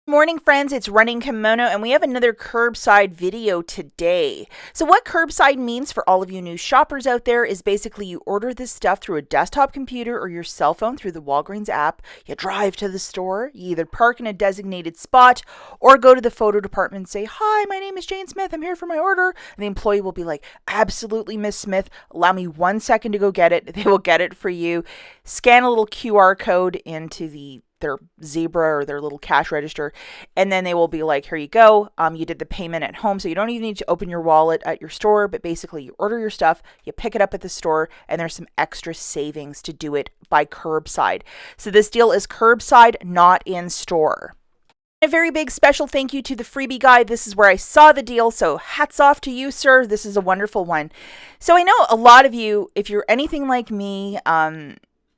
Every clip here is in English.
Morning friends, it's Running Kimono and we have another curbside video today. So what curbside means for all of you new shoppers out there is basically you order this stuff through a desktop computer or your cell phone through the Walgreens app. You drive to the store, you either park in a designated spot or go to the photo department and say, "Hi, my name is Jane Smith, I'm here for my order." And the employee will be like, "Absolutely, Miss Smith, allow me 1 second to go get it." They will get it for you. Scan a little QR code into their Zebra or their little cash register, and then they will be like, "Here you go. You did the payment at home, so you don't even need to open your wallet at your store, but basically you order your stuff, you pick it up at the store, and there's some extra savings to do it by curbside." So this deal is curbside, not in store. A very big special thank you to the Freebie guy. This is where I saw the deal, so hats off to you, sir. This is a wonderful one. So I know a lot of you, if you're anything like me,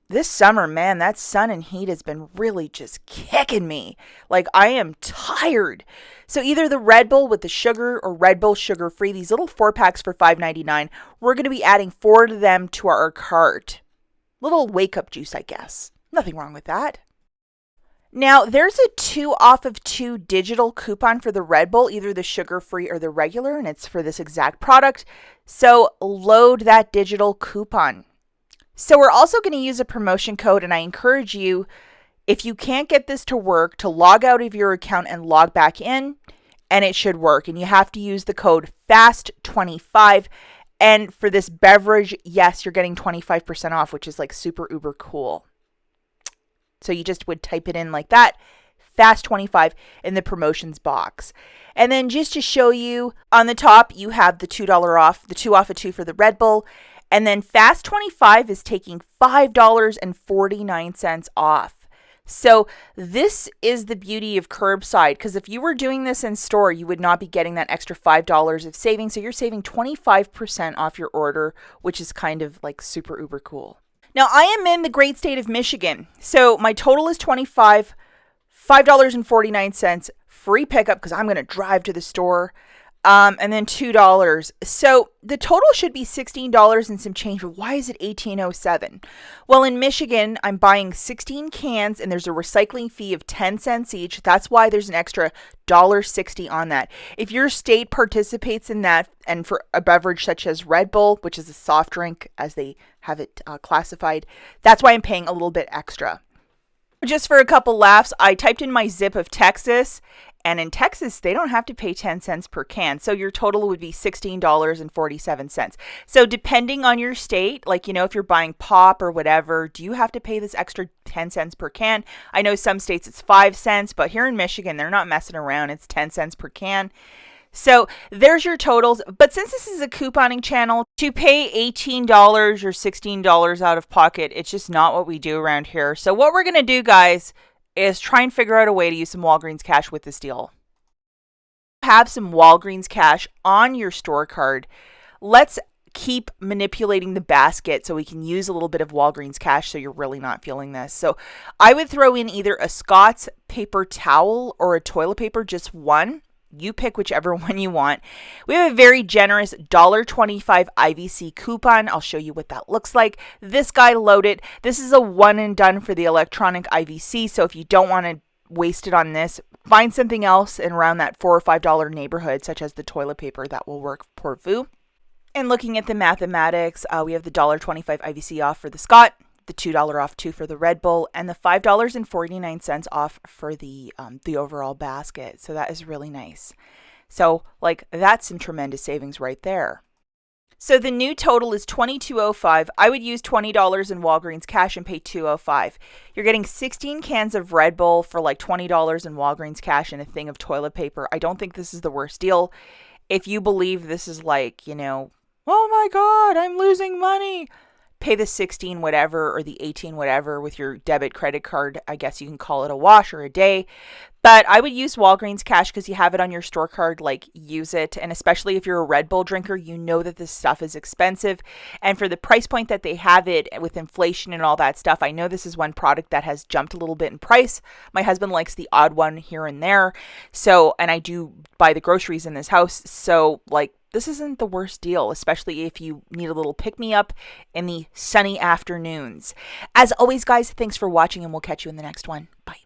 this summer, man, that sun and heat has been really just kicking me. Like, I am tired. So either the Red Bull with the sugar or Red Bull sugar-free, these little 4-packs for $5.99, we're going to be adding 4 of them to our cart. Little wake-up juice, I guess. Nothing wrong with that. Now, there's a 2 off of 2 digital coupon for the Red Bull, either the sugar-free or the regular, and it's for this exact product. So load that digital coupon. So we're also going to use a promotion code, and I encourage you, if you can't get this to work, to log out of your account and log back in, and it should work. And you have to use the code FAST25. And for this beverage, yes, you're getting 25% off, which is like super uber cool. So you just would type it in like that, FAST25 in the promotions box. And then just to show you, on the top, you have the $2 off, the 2 off of 2 for the Red Bull. And then FAST25 is taking $5.49 off. So this is the beauty of curbside, because if you were doing this in store, you would not be getting that extra $5 of savings. So you're saving 25% off your order, which is kind of like super uber cool. Now, I am in the great state of Michigan. So my total is $25, $5.49, free pickup because I'm going to drive to the store. And then $2. So the total should be $16 and some change, but why is it $18.07? Well, in Michigan, I'm buying 16 cans and there's a recycling fee of 10 cents each. That's why there's an extra $1.60 on that. If your state participates in that, and for a beverage such as Red Bull, which is a soft drink as they have it classified, that's why I'm paying a little bit extra. Just for a couple laughs, I typed in my zip of Texas, and in Texas, they don't have to pay 10 cents per can. So your total would be $16.47. So depending on your state, like, if you're buying pop or whatever, do you have to pay this extra 10 cents per can? I know some states it's 5 cents, but here in Michigan, they're not messing around. It's 10 cents per can. So there's your totals. But since this is a couponing channel, to pay $18 or $16 out of pocket, it's just not what we do around here. So what we're going to do, guys, is try and figure out a way to use some Walgreens cash with this deal. Have some Walgreens cash on your store card. Let's keep manipulating the basket so we can use a little bit of Walgreens cash so you're really not feeling this. So I would throw in either a Scott's paper towel or a toilet paper, just one. You pick whichever one you want. We have a very generous $1.25 IVC coupon. I'll show you what that looks like. This guy loaded. This is a one and done for the electronic IVC. So if you don't want to waste it on this, find something else in around that $4 or $5 neighborhood, such as the toilet paper, that will work pour vous. And looking at the mathematics, we have the $1.25 IVC off for the Scott, the $2 off 2 for the Red Bull, and the $5.49 off for the overall basket. So that is really nice. So that's some tremendous savings right there. So the new total is $22.05. I would use $20 in Walgreens cash and pay $2.05. You're getting 16 cans of Red Bull for like $20 in Walgreens cash and a thing of toilet paper. I don't think this is the worst deal. If you believe this is oh my God, I'm losing money, pay the 16 whatever or the 18 whatever with your debit credit card. I guess you can call it a wash or a day. But I would use Walgreens cash because you have it on your store card, use it. And especially if you're a Red Bull drinker, you know that this stuff is expensive. And for the price point that they have it with inflation and all that stuff, I know this is one product that has jumped a little bit in price. My husband likes the odd one here and there. So, and I do buy the groceries in this house. So this isn't the worst deal, especially if you need a little pick-me-up in the sunny afternoons. As always, guys, thanks for watching, and we'll catch you in the next one. Bye.